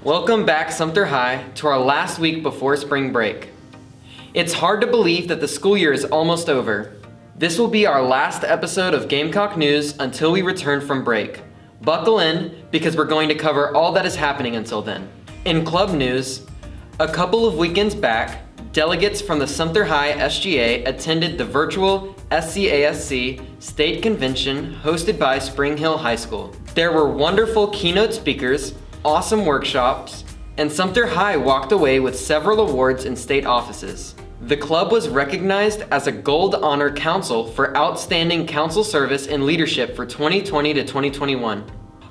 Welcome back, Sumter High, to our last week before spring break. It's hard to believe that the school year is almost over. This will be our last episode of Gamecock News until we return from break. Buckle in, because we're going to cover all that is happening until then. In club news, a couple of weekends back, delegates from the Sumter High SGA attended the virtual SCASC State Convention hosted by Spring Hill High School. There were wonderful keynote speakers, awesome workshops, and Sumter High walked away with several awards in state offices. The club was recognized as a Gold Honor Council for Outstanding Council Service and Leadership for 2020 to 2021.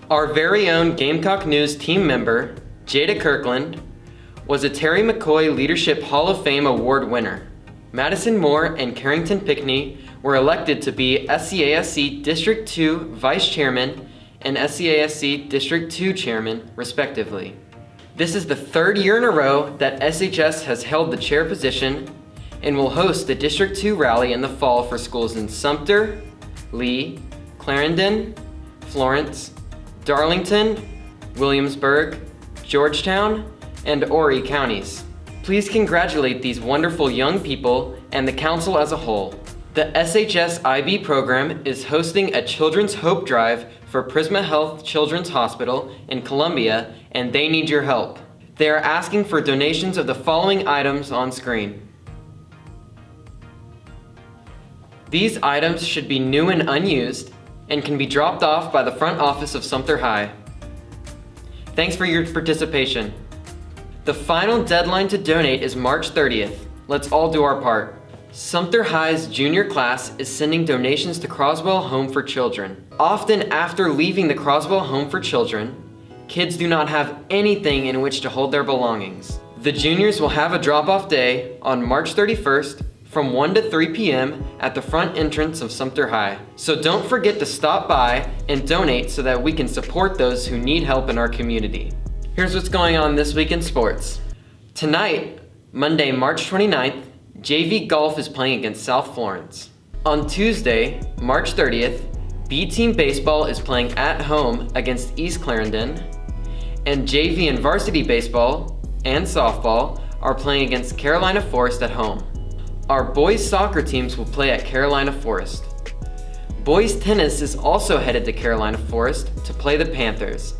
Our very own Gamecock News team member, Jada Kirkland, was a Terry McCoy Leadership Hall of Fame Award winner. Madison Moore and Carrington Pickney were elected to be SCASC District 2 Vice Chairman and SCASC District 2 Chairman, respectively. This is the third year in a row that SHS has held the chair position and will host the District 2 rally in the fall for schools in Sumter, Lee, Clarendon, Florence, Darlington, Williamsburg, Georgetown, and Horry counties. Please congratulate these wonderful young people and the council as a whole. The SHS IB program is hosting a Children's Hope Drive for Prisma Health Children's Hospital in Columbia, and they need your help. They are asking for donations of the following items on screen. These items should be new and unused and can be dropped off by the front office of Sumter High. Thanks for your participation. The final deadline to donate is March 30th. Let's all do our part. Sumter High's junior class is sending donations to Croswell Home for Children. Often after leaving the Croswell Home for Children, kids do not have anything in which to hold their belongings. The juniors will have a drop-off day on March 31st from 1 to 3 p.m. at the front entrance of Sumter High. So don't forget to stop by and donate so that we can support those who need help in our community. Here's what's going on this week in sports. Tonight, Monday, March 29th, JV Golf is playing against South Florence. On Tuesday, March 30th, B-Team Baseball is playing at home against East Clarendon, and JV and Varsity Baseball and Softball are playing against Carolina Forest at home. Our boys soccer teams will play at Carolina Forest. Boys tennis is also headed to Carolina Forest to play the Panthers.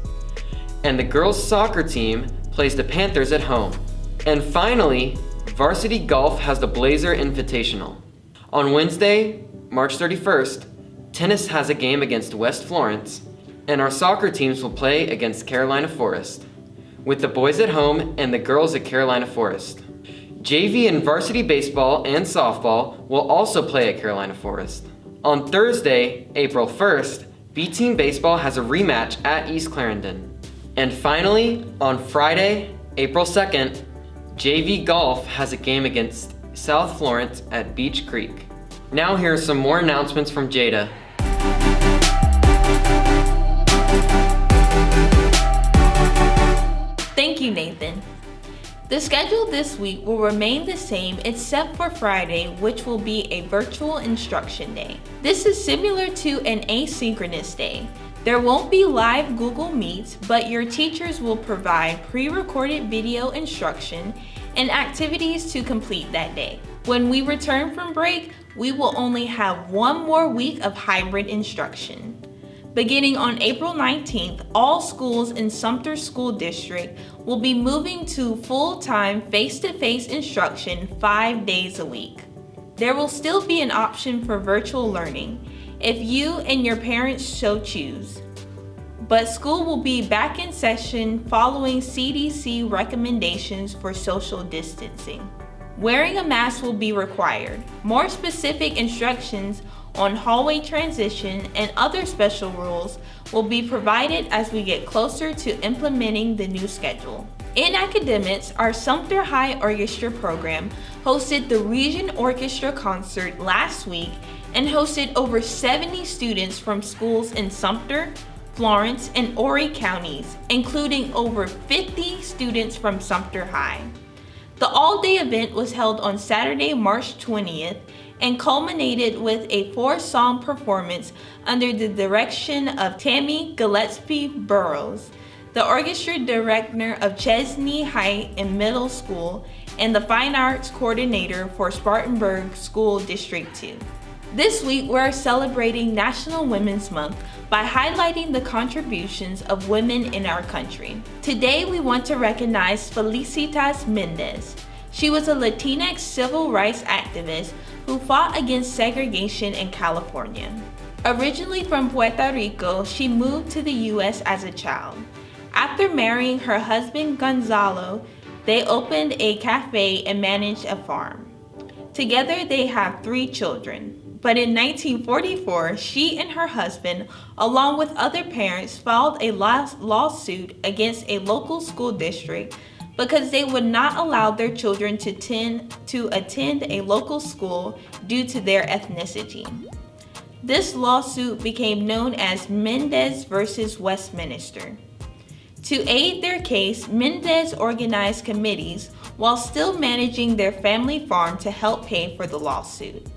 And the girls soccer team plays the Panthers at home. And finally, varsity golf has the Blazer Invitational. On Wednesday, March 31st, tennis has a game against West Florence, and our soccer teams will play against Carolina Forest, with the boys at home and the girls at Carolina Forest. JV and varsity baseball and softball will also play at Carolina Forest. On Thursday, April 1st, B-Team Baseball has a rematch at East Clarendon. And finally, on Friday, April 2nd, JV Golf has a game against South Florence at Beach Creek. Now here are some more announcements from Jada. Thank you, Nathan. The schedule this week will remain the same except for Friday, which will be a virtual instruction day. This is similar to an asynchronous day. There won't be live Google Meets, but your teachers will provide pre-recorded video instruction and activities to complete that day. When we return from break, we will only have one more week of hybrid instruction. Beginning on April 19th, all schools in Sumter School District will be moving to full-time face-to-face instruction 5 days a week. There will still be an option for virtual learning if you and your parents so choose. But school will be back in session following CDC recommendations for social distancing. Wearing a mask will be required. More specific instructions on hallway transition and other special rules will be provided as we get closer to implementing the new schedule. In academics, our Sumter High Orchestra program hosted the Region Orchestra concert last week and hosted over 70 students from schools in Sumter, Florence, and Horry counties, including over 50 students from Sumter High. The all-day event was held on Saturday, March 20th, and culminated with a 4-song performance under the direction of Tammy Gillespie Burrows. the orchestra director of Chesney High and Middle School, and the fine arts coordinator for Spartanburg School District 2. This week, we're celebrating National Women's Month by highlighting the contributions of women in our country. Today, we want to recognize Felicitas Mendez. She was a Latinx civil rights activist who fought against segregation in California. Originally from Puerto Rico, she moved to the U.S. as a child. After marrying her husband Gonzalo, they opened a cafe and managed a farm. Together, they have 3 children. But in 1944, she and her husband, along with other parents, filed a lawsuit against a local school district because they would not allow their children to attend a local school due to their ethnicity. This lawsuit became known as Mendez versus Westminster. To aid their case, Mendez organized committees while still managing their family farm to help pay for the lawsuit.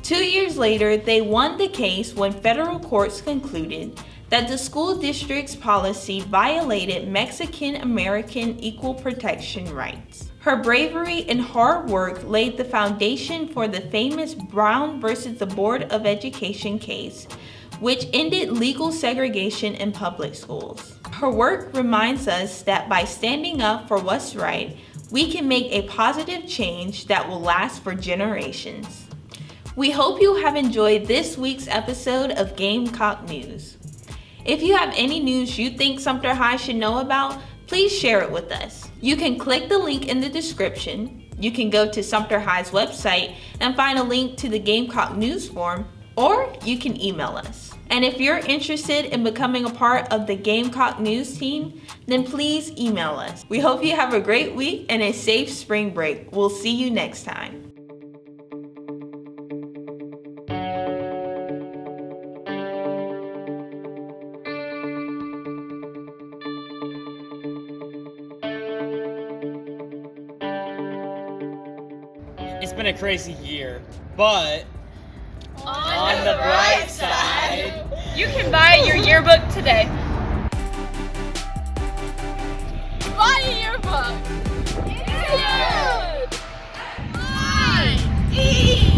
2 years later, they won the case when federal courts concluded that the school district's policy violated Mexican American equal protection rights. Her bravery and hard work laid the foundation for the famous Brown versus the Board of Education case, which ended legal segregation in public schools. Her work reminds us that by standing up for what's right, we can make a positive change that will last for generations. We hope you have enjoyed this week's episode of Gamecock News. If you have any news you think Sumter High should know about, please share it with us. You can click the link in the description. You can go to Sumter High's website and find a link to the Gamecock News form, or you can email us. And if you're interested in becoming a part of the Gamecock News team, then please email us. We hope you have a great week and a safe spring break. We'll see you next time. It's been a crazy year, but on the bright side, you can buy your yearbook today. Buy a yearbook. It's good. I-E-A-R-B-O-O-K.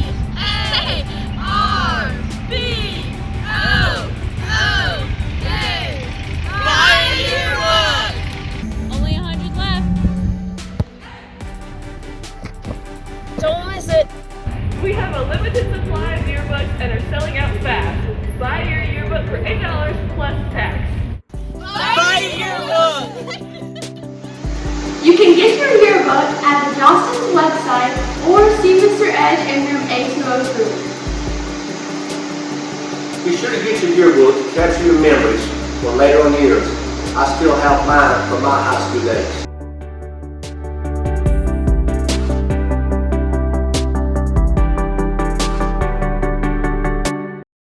Buy a yearbook. Only 100 left. Don't miss it. We have a limited supply of yearbooks and are selling out fast. Buy your yearbook for $8 plus tax. buy a yearbook! You can get your yearbook at the Johnston's website or see Mr. Edge in room A203. Be sure to get your yearbook to capture your memories for later on years. I still have mine from my high school days.